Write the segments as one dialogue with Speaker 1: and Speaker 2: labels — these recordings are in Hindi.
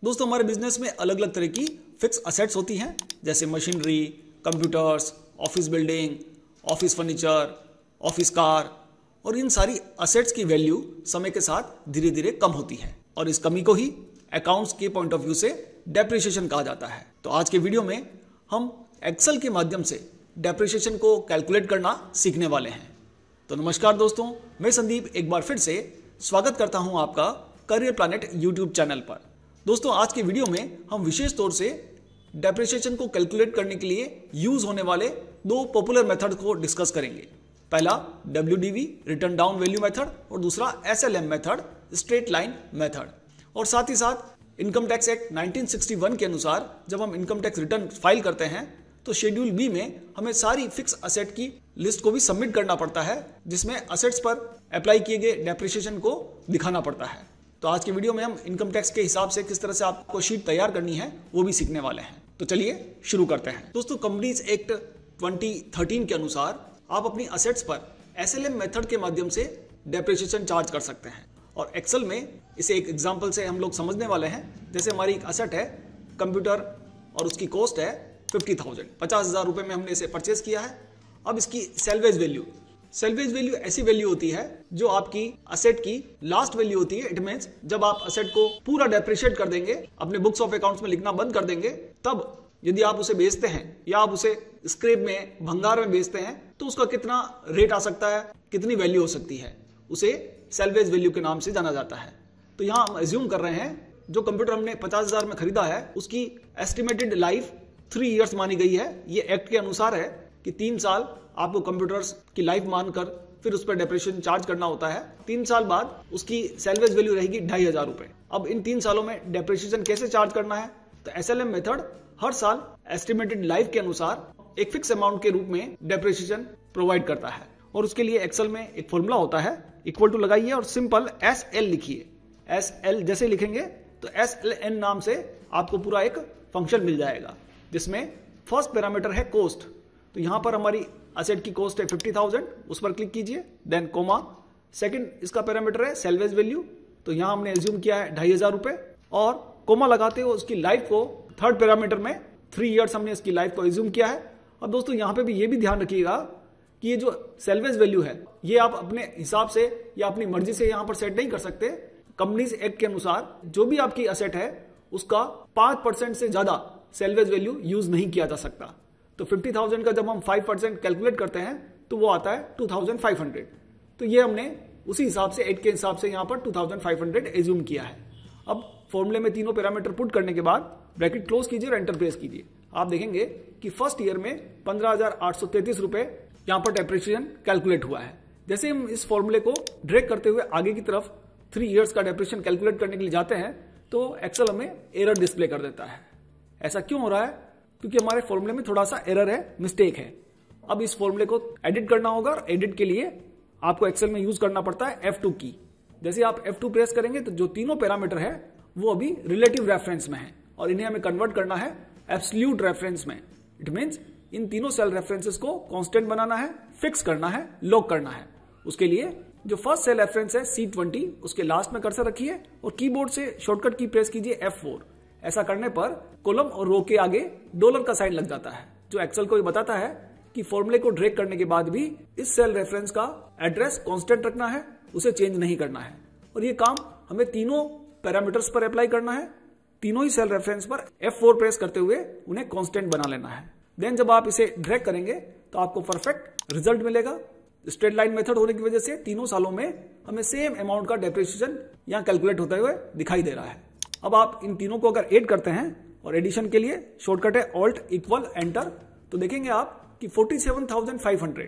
Speaker 1: दोस्तों हमारे बिजनेस में अलग अलग तरह की फिक्स असेट्स होती हैं, जैसे machinery, computers, office building, office furniture, office car, और इन सारी असेट्स की वैल्यू समय के साथ धीरे धीरे कम होती है और इस कमी को ही अकाउंट्स के पॉइंट ऑफ व्यू से डेप्रिसिएशन कहा जाता है। तो आज के वीडियो में हम एक्सेल के माध्यम से डेप्रिसिएशन को कैलकुलेट करना सीखने वाले हैं। तो नमस्कार दोस्तों, मैं संदीप एक बार फिर से स्वागत करता हूं आपका करियर प्लैनेट यूट्यूब चैनल पर। दोस्तों आज के वीडियो में हम विशेष तौर से डेप्रिसिएशन को कैलकुलेट करने के लिए यूज होने वाले दो पॉपुलर मेथड को डिस्कस करेंगे। पहला WDV return down value method और दूसरा SLM method straight line method. और साथ ही साथ इनकम टैक्स एक्ट 1961 के अनुसार जब हम इनकम टैक्स रिटर्न फाइल करते हैं तो शेड्यूल बी में हमें सारी फिक्स असेट की लिस्ट को भी सबमिट करना पड़ता है, जिसमें असेट्स पर अप्लाई किए गए डेप्रिसिएशन को दिखाना पड़ता है। तो आज के वीडियो में हम इनकम टैक्स के हिसाब से किस तरह से आपको शीट तैयार करनी है वो भी सीखने वाले हैं। तो चलिए शुरू करते हैं। दोस्तों कंपनीज एक्ट 2013 के अनुसार आप अपनी असेट्स पर SLM मेथड के माध्यम से डेप्रिसिएशन चार्ज कर सकते हैं और एक्सेल में इसे एक एग्जांपल से हम लोग समझने वाले हैं। जैसे हमारी एक असेट है कंप्यूटर और उसकी कॉस्ट है 50,000 रुपए में हमने इसे परचेज किया है। अब इसकी सेल्वेज वैल्यू ऐसी वैल्यू होती है जो आपकी असेट की लास्ट वैल्यू होती है। इट मींस जब आप असेट को पूरा डेप्रिशिएट कर देंगे, अपने बुक्स ऑफ अकाउंट्स में लिखना बंद कर देंगे, तब यदि आप उसे बेचते हैं या आप उसे स्क्रैप में, भंगार में बेचते हैं तो उसका कितना रेट आ सकता है, कितनी वैल्यू हो सकती है, उसे सेल्वेज वैल्यू के नाम से जाना जाता है। तो यहां हम एज्यूम कर रहे हैं जो कंप्यूटर हमने 50,000 में खरीदा है उसकी एस्टिमेटेड लाइफ 3 इयर्स मानी गई है। ये एक्ट के अनुसार है कि 3 साल आपको कंप्यूटर्स की लाइफ मानकर फिर उस पर डेप्रिसिएशन चार्ज करना होता है। 3 साल बाद उसकी सेल्वेज वैल्यू रहेगी 2,500 रुपए। अब इन 3 सालों में डेप्रिसिएशन कैसे चार्ज करना है, तो SLM मेथड हर साल एस्टिमेटेड लाइफ के अनुसार एक फिक्स अमाउंट के रूप में डेप्रिसिएशन प्रोवाइड करता है और उसके लिए एक्सेल में एक फॉर्मूला होता है, इक्वल टू लगाइए और सिंपल SL लिखिए। SL जैसे लिखेंगे तो SLN नाम से आपको पूरा एक फंक्शन मिल जाएगा, जिसमें फर्स्ट पैरामीटर है कॉस्ट। तो यहां पर हमारी असेट की कॉस्ट है 50,000, उस पर क्लिक कीजिए, देन कोमा। सेकंड इसका पैरामीटर है सेल्वेज वैल्यू, तो यहां हमने एज्यूम किया है 2,500 रुपए और कोमा लगाते हुए उसकी लाइफ को थर्ड पैरामीटर में 3 इयर्स हमने इसकी लाइफ को एज्यूम किया है। अब दोस्तों यहां पे भी ये भी ध्यान रखिएगा कि ये जो सेल्वेज वैल्यू है ये आप अपने हिसाब से या अपनी मर्जी से यहां पर सेट नहीं कर सकते। कंपनीज एक्ट के अनुसार जो भी आपकी असेट है उसका 5% से ज्यादा सेल्वेज वैल्यू यूज नहीं किया जा सकता। तो 50,000 का जब हम 5% कैलकुलेट करते हैं तो वो आता है 2,500। तो ये हमने उसी हिसाब से एक्ट के हिसाब से यहां पर 2,500 एज्यूम किया है। अब फॉर्मूले में तीनों पैरामीटर पुट करने के बाद ब्रैकेट क्लोज कीजिए और एंटर प्रेस कीजिए। आप देखेंगे कि फर्स्ट ईयर में 15,833 रुपए यहां पर डेप्रिसिएशन कैलकुलेट हुआ है। जैसे हम इस फॉर्मूले को ड्रैग करते हुए आगे की तरफ 3 इयर्स का डेप्रिसिएशन कैलकुलेट करने के लिए जाते हैं तो एक्सेल हमें एरर डिस्प्ले कर देता है। ऐसा क्यों हो रहा है? क्योंकि हमारे फॉर्मूले में थोड़ा सा एरर है, मिस्टेक है। अब इस फॉर्मूले को एडिट करना होगा और एडिट के लिए आपको एक्सेल में यूज करना पड़ता है F2 की। जैसे आप F2 प्रेस करेंगे तो जो तीनों पैरामीटर है वो अभी रिलेटिव रेफरेंस में है और इन्हें हमें कन्वर्ट करना है एब्सोल्यूट रेफरेंस में। इट मींस इन तीनों सेल रेफरेंसेस को कांस्टेंट बनाना है, फिक्स करना है, लॉक करना है। उसके लिए जो फर्स्ट सेल रेफरेंस है C20 उसके लास्ट में कर्सर रखिए और कीबोर्ड से शॉर्टकट की प्रेस कीजिए F4। ऐसा करने पर कॉलम और रो के आगे डॉलर का साइन लग जाता है, जो एक्सेल को ये बताता है कि फॉर्मूले को ड्रैग करने के बाद भी इस सेल रेफरेंस का एड्रेस कांस्टेंट रखना है, उसे चेंज नहीं करना है। और ये काम हमें तीनों पैरामीटर्स पर अप्लाई करना है। तीनों ही सेल रेफरेंस पर F4 प्रेस करते हुए उन्हें कांस्टेंट बना लेना है। देन जब आप इसे ड्रैग करेंगे तो आपको परफेक्ट रिजल्ट मिलेगा। स्ट्रेट लाइन मेथड होने की वजह से तीनों सालों में हमें सेम अमाउंट का डेप्रिसिएशन यहां कैलकुलेट होते हुए दिखाई दे रहा है। अब आप इन तीनों को अगर ऐड करते हैं और एडिशन के लिए शॉर्टकट है ऑल्ट इक्वल एंटर, तो देखेंगे आप कि 47,500,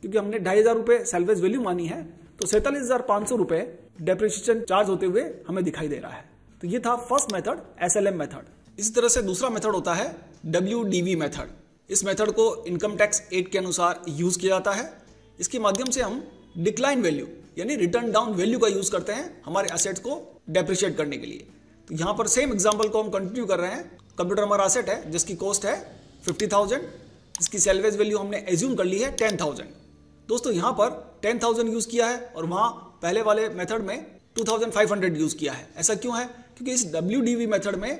Speaker 1: क्योंकि हमने 2,500 रुपए सेल्वेज वैल्यू मानी है तो 47,500 रुपए डेप्रिसिएशन चार्ज होते हुए हमें दिखाई दे रहा है। तो ये था फर्स्ट मेथड SLM मेथड। इसी तरह से दूसरा मेथड होता है WDV मेथड। इस मेथड को इनकम टैक्स एक्ट के अनुसार यूज किया जाता है। इसके माध्यम से हम डिक्लाइन वैल्यू यानी रिटर्न डाउन वैल्यू का यूज करते हैं हमारे असेट्स को डेप्रिशिएट करने के लिए। तो यहां पर सेम एग्जांपल को हम कंटिन्यू कर रहे हैं। कंप्यूटर हमारा असेट है जिसकी कॉस्ट है 50,000, इसकी सेल्वेज वैल्यू हमने एज्यूम कर ली है 10,000। दोस्तों यहां पर 10,000 यूज किया है और वहां पहले वाले मेथड में 2,500 यूज किया है। ऐसा क्यों है? क्योंकि इस WDV मेथड में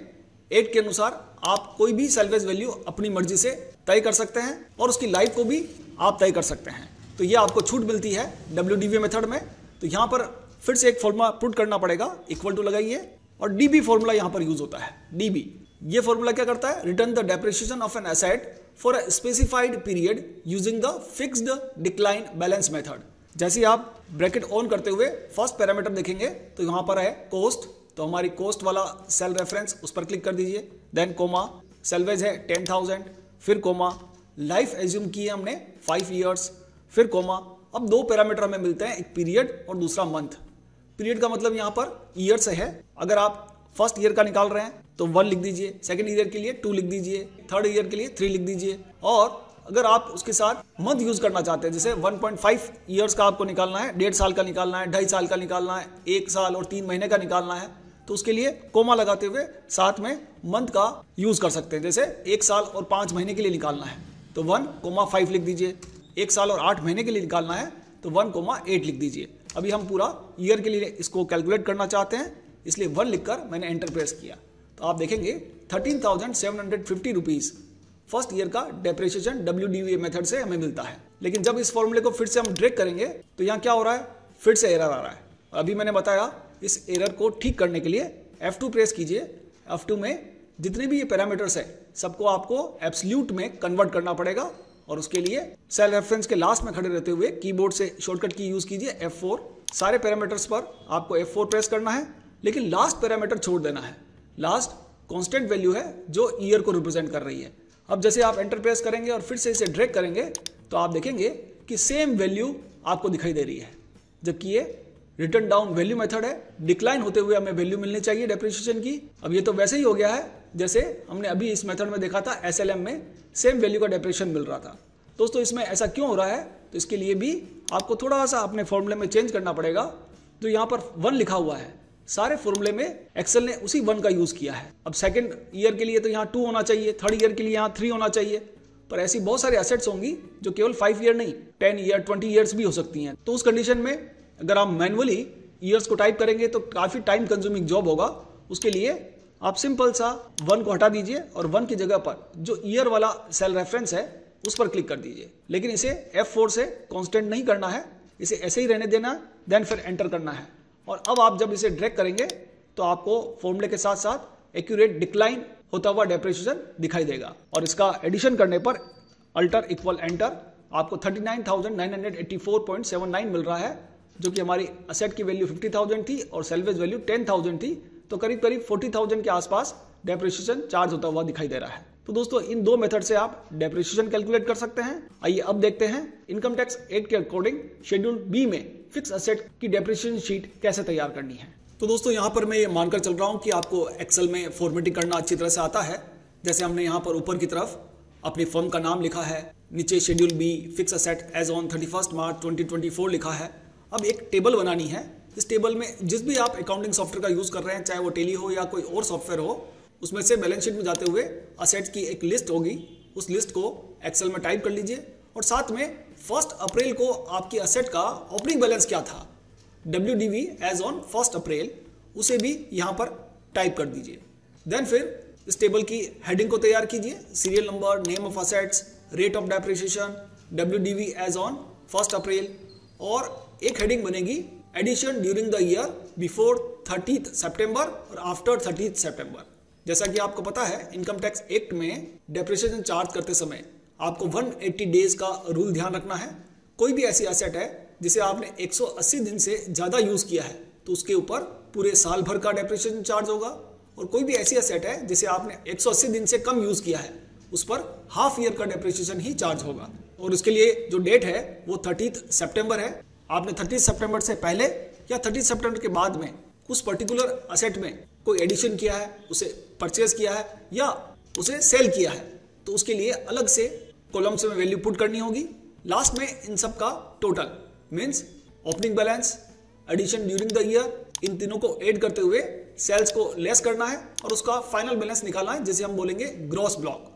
Speaker 1: एक्ट के अनुसार आप कोई भी सैल्वेज वैल्यू अपनी मर्जी से तय कर सकते हैं और उसकी लाइफ को भी आप तय कर सकते हैं। तो ये आपको छूट मिलती है WDV मेथड में। तो यहाँ पर फिर से एक फॉर्मूला पुट करना पड़ेगा, इक्वल टू लगाइए और DB फॉर्मूला यहाँ पर यूज होता है। DB ये फॉर्मूला क्या करता है, return the depreciation of an asset for a specified period using the fixed decline balance method. जैसे आप ब्रैकेट ऑन करते हुए फर्स्ट पैरामीटर देखेंगे तो यहाँ पर है कोस्ट, तो हमारी कोस्ट वाला सेल रेफरेंस उस पर क्लिक कर दीजिए। देन कोमा, सेल्वेज है 10,000, फिर कोमा, लाइफ एज्यूम की है हमने 5 ईयर्स, फिर कोमा। अब दो पैरामीटर हमें मिलते हैं, एक पीरियड और दूसरा मंथ। पीरियड का मतलब यहाँ पर ईयर से है। अगर आप फर्स्ट ईयर का निकाल रहे हैं तो 1 लिख दीजिए, सेकंड ईयर के लिए 2 लिख दीजिए, थर्ड ईयर के लिए 3 लिख दीजिए। और अगर आप उसके साथ मंथ यूज करना चाहते हैं, जैसे 1.5 ईयर्स का आपको निकालना है, 1.5 साल का निकालना है, 2.5 साल का निकालना है, 1 साल और 3 महीने का निकालना है, तो उसके लिए कोमा लगाते हुए साथ में मंथ का यूज कर सकते हैं। जैसे 1 साल और 5 महीने के लिए निकालना है तो 1,5 लिख दीजिए, 1 साल और 8 महीने के लिए निकालना है तो 1,8 लिख दीजिए। अभी हम पूरा ईयर के लिए इसको कैलकुलेट करना चाहते हैं, इसलिए 1 लिखकर मैंने एंटर प्रेस किया। तो आप देखेंगे 13,750 रुपीज फर्स्ट ईयर का डेप्रिसिएशन WDV मेथड से हमें मिलता है। लेकिन जब इस फॉर्मूले को फिर से हम ड्रैग करेंगे तो यहाँ क्या हो रहा है, फिर से एरर आ रहा है। अभी मैंने बताया इस एरर को ठीक करने के लिए F2 प्रेस कीजिए। F2 में जितने भी ये पैरामीटर्स है सबको आपको एब्सोल्यूट में कन्वर्ट करना पड़ेगा और उसके लिए सेल रेफरेंस के लास्ट में खड़े रहते हुए कीबोर्ड से शॉर्टकट की यूज कीजिए F4। सारे पैरामीटर्स पर आपको F4 प्रेस करना है, लेकिन लास्ट पैरामीटर छोड़ देना है। लास्ट कांस्टेंट वैल्यू है जो ईयर को रिप्रेजेंट कर रही है। अब जैसे आप एंटर प्रेस करेंगे और फिर से इसे ड्रैग करेंगे तो आप देखेंगे कि सेम वैल्यू आपको दिखाई दे रही है, जबकि ये रिटर्न डाउन वैल्यू मेथड है। डिक्लाइन होते हुए हमें वैल्यू मिलनी चाहिए डेप्रिसिएशन की। अब ये तो वैसे ही हो गया है जैसे हमने अभी इस मेथड में देखा था, SLM में सेम वैल्यू का डेप्रिसिएशन मिल रहा था। दोस्तों इसमें ऐसा क्यों हो रहा है, तो इसके लिए भी आपको थोड़ा सा अपने फॉर्मूले में चेंज करना पड़ेगा। जो यहाँ पर 1 लिखा हुआ है, सारे फॉर्मूले में एक्सेल ने उसी 1 का यूज किया है। अब सेकंड ईयर के लिए तो यहाँ 2 होना चाहिए, थर्ड ईयर के लिए यहाँ 3 होना चाहिए, पर ऐसी बहुत सारी एसेट्स होंगी जो केवल 5 ईयर नहीं 10 ईयर 20 ईयर्स भी हो सकती हैं। तो उस कंडीशन में अगर आप मैनुअली ईयर्स को टाइप करेंगे तो काफी टाइम कंज्यूमिंग जॉब होगा। उसके लिए आप सिंपल सा 1 को हटा दीजिए और 1 की जगह पर जो ईयर वाला सेल रेफरेंस है उस पर क्लिक कर दीजिए। लेकिन इसे F4 से कांस्टेंट नहीं करना है, इसे ऐसे ही रहने देना, देन फिर एंटर करना है। और अब आप जब इसे ड्रैग करेंगे तो आपको फॉर्मूले के साथ साथ एक्यूरेट डिक्लाइन होता हुआ डेप्रिसिएशन दिखाई देगा। और इसका एडिशन करने पर अल्टर इक्वल एंटर आपको 39,984.79 मिल रहा है, जो कि हमारी असेट की वैल्यू 50,000 थी और सेल्वेज वैल्यू 10,000 थी। तो करीब करीब 40,000 के आसपास डेप्रिसिएशन चार्ज होता हुआ दिखाई दे रहा है। तो दोस्तों इन 2 मेथड से आप डेप्रिसिएशन कैलकुलेट कर सकते हैं। आइए अब देखते हैं इनकम टैक्स एक्ट के अकॉर्डिंग शेड्यूल बी में फिक्स असेट की डेप्रिसिएशन शीट कैसे तैयार करनी है। तो दोस्तों यहाँ पर मैं ये मानकर चल रहा हूँ कि आपको एक्सेल में फॉर्मेटिंग करना अच्छी तरह से आता है। जैसे हमने यहाँ पर ऊपर की तरफ अपनी फर्म का नाम लिखा है, नीचे schedule B fix asset as on 31 March 2024 लिखा है। अब एक टेबल बनानी है। इस टेबल में जिस भी आप अकाउंटिंग सॉफ्टवेयर का यूज कर रहे हैं, चाहे वो टेली हो या कोई और सॉफ्टवेयर हो, उसमें से बैलेंस शीट में जाते हुए असेट्स की एक लिस्ट होगी, उस लिस्ट को एक्सेल में टाइप कर लीजिए और साथ में 1 अप्रैल को आपकी असेट का ओपनिंग बैलेंस क्या था, WDV एज ऑन 1 अप्रैल, उसे भी यहाँ पर टाइप कर दीजिए। देन फिर इस टेबल की हेडिंग को तैयार कीजिए, serial number, name of assets, rate of depreciation, WDV as on 1 April, और एक हेडिंग बनेगी addition during the year before 30 सितंबर और आफ्टर 30 सितंबर। जैसा कि आपको पता है इनकम टैक्स एक्ट में डेप्रिसिएशन चार्ज करते समय आपको 180 डेज का रूल ध्यान रखना है। कोई भी ऐसी एसेट है जिसे आपने 180 दिन से ज्यादा यूज किया है तो उसके ऊपर पूरे साल भर का डेप्रिसिएशन चार्ज होगा, और कोई भी ऐसी एसेट है जिसे आपने 180 दिन से कम यूज किया है उस पर हाफ ईयर का डेप्रिसिएशन ही चार्ज होगा। और उसके लिए जो डेट है वो 30 सितंबर है। आपने 30 सितंबर से पहले या 30 सितंबर के बाद में उस पर्टिकुलर असेट में कोई एडिशन किया है, उसे परचेज किया है या उसे सेल किया है, तो उसके लिए अलग से कॉलम्स में वैल्यू पुट करनी होगी। लास्ट में इन सब का total means opening balance, addition during the year, इन तीनों को ऐड करते हुए सेल्स को लेस करना है और उसका फाइनल बैलेंस निकालना है, जिसे हम बोलेंगे ग्रॉस ब्लॉक।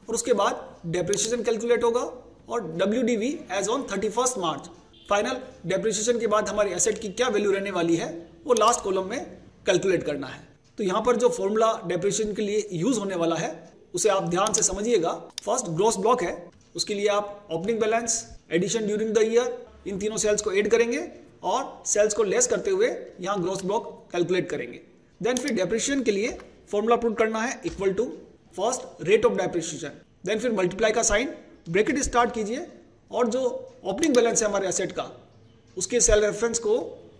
Speaker 1: और उसके बाद डेप्रिसिएशन कैलकुलेट होगा और WDV as on 31 March, final depreciation के बाद हमारी एसेट की क्या वैल्यू रहने वाली है वो लास्ट कॉलम में कैलकुलेट करना है। तो यहाँ पर जो फॉर्मूला डेप्रिसिएशन के लिए यूज होने वाला है उसे आप ध्यान से समझिएगा। फर्स्ट ग्रॉस ब्लॉक है, उसके लिए आप opening balance, addition during the year, इन तीनों सेल्स को ऐड करेंगे और सेल्स को लेस करते हुए यहाँ ग्रॉस ब्लॉक कैलकुलेट करेंगे। देन फिर डेप्रिसिएशन के लिए फॉर्मूला पुट करना है equal to first rate of depreciation, then फिर मल्टीप्लाई का साइन, ब्रैकेट स्टार्ट कीजिए और जो ओपनिंग बैलेंस है हमारे एसेट का उसके सेल रेफरेंस को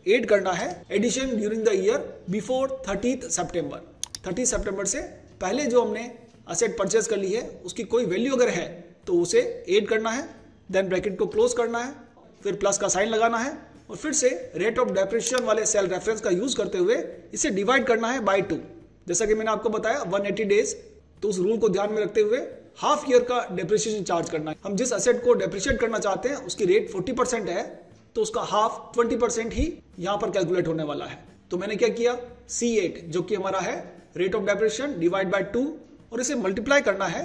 Speaker 1: ऐड करना है addition during the year before 30 सितंबर। 30 सितंबर से पहले जो हमने एसेट परचेज कर ली है उसकी कोई वैल्यू अगर है तो उसे ऐड करना है, देन ब्रैकेट को क्लोज करना है, फिर प्लस का साइन लगाना है और फिर से रेट ऑफ डेप्रिसिएशन वाले सेल रेफरेंस का यूज करते हुए इसे डिवाइड करना है बाय 2। जैसा कि मैंने आपको बताया 180 डेज, तो उस रूल को ध्यान में रखते हुए हाफ ईयर का डेप्रिसिएशन चार्ज करना है। हम जिस एसेट को डेप्रिशिएट करना चाहते हैं उसकी रेट 40% है तो उसका हाफ 20% ही यहाँ पर कैलकुलेट होने वाला है। तो मैंने क्या किया, C8 जो कि हमारा है rate of depreciation divide by 2 और इसे मल्टीप्लाई करना है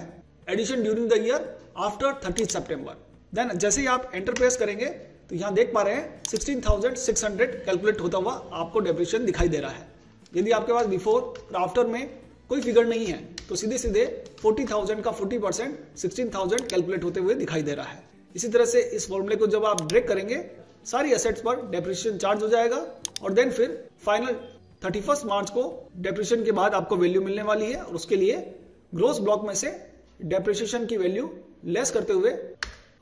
Speaker 1: addition during the year after 30 सितंबर। देन जैसे ही आप एंटर प्रेस करेंगे तो यहाँ देख पा रहे हैं 16,600 कैलकुलेट होता हुआ आपको डेप्रिसिएशन दिखाई दे रहा है। यदि आपके पास बिफोर और आफ्टर में कोई फिगर नहीं है तो सीधे सीधे 40,000 का 40% 16,000 कैलकुलेट होते हुए दिखाई दे रहा है। इसी तरह से इस फॉर्मूले को जब आप ब्रेक करेंगे सारी एसेट्स पर डेप्रिसिएशन चार्ज हो जाएगा और देन फिर फाइनल 31 मार्च को डेप्रिसिएशन के बाद आपको वैल्यू मिलने वाली है और उसके लिए ग्रॉस ब्लॉक में से डेप्रिसिएशन की वैल्यू लेस करते हुए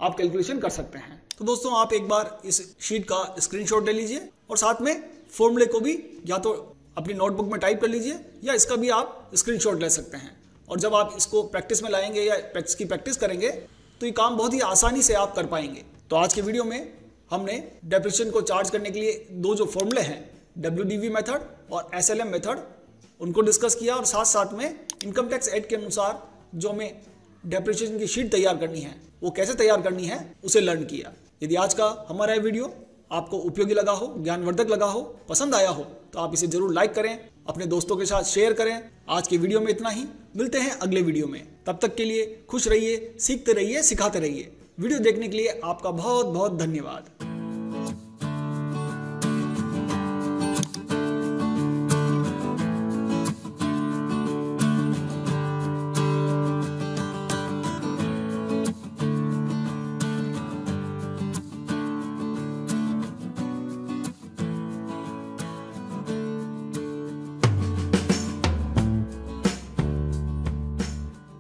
Speaker 1: आप कैलकुलेशन कर सकते हैं। तो दोस्तों आप एक बार इस शीट का स्क्रीनशॉट ले लीजिए और साथ में फॉर्मूले को भी या तो अपनी नोटबुक में टाइप कर लीजिए या इसका भी आप स्क्रीनशॉट ले सकते हैं। और जब आप इसको प्रैक्टिस में लाएंगे या इसकी प्रैक्टिस करेंगे तो ये काम बहुत ही आसानी से आप कर पाएंगे। तो आज के वीडियो में हमने डेप्रिसिएशन को चार्ज करने के लिए दो जो फॉर्मूले हैं WDV मेथड और SLM मेथड उनको डिस्कस किया और साथ साथ में इनकम टैक्स एक्ट के अनुसार जो हमें डेप्रिसिएशन की शीट तैयार करनी है वो कैसे तैयार करनी है उसे लर्न किया। यदि आज का हमारा ये वीडियो आपको उपयोगी लगा हो, ज्ञानवर्धक लगा हो, पसंद आया हो तो आप इसे जरूर लाइक करें, अपने दोस्तों के साथ शेयर करें। आज के वीडियो में इतना ही, मिलते हैं अगले वीडियो में। तब तक के लिए खुश रहिए, सीखते रहिए, सिखाते रहिए। वीडियो देखने के लिए आपका बहुत बहुत धन्यवाद।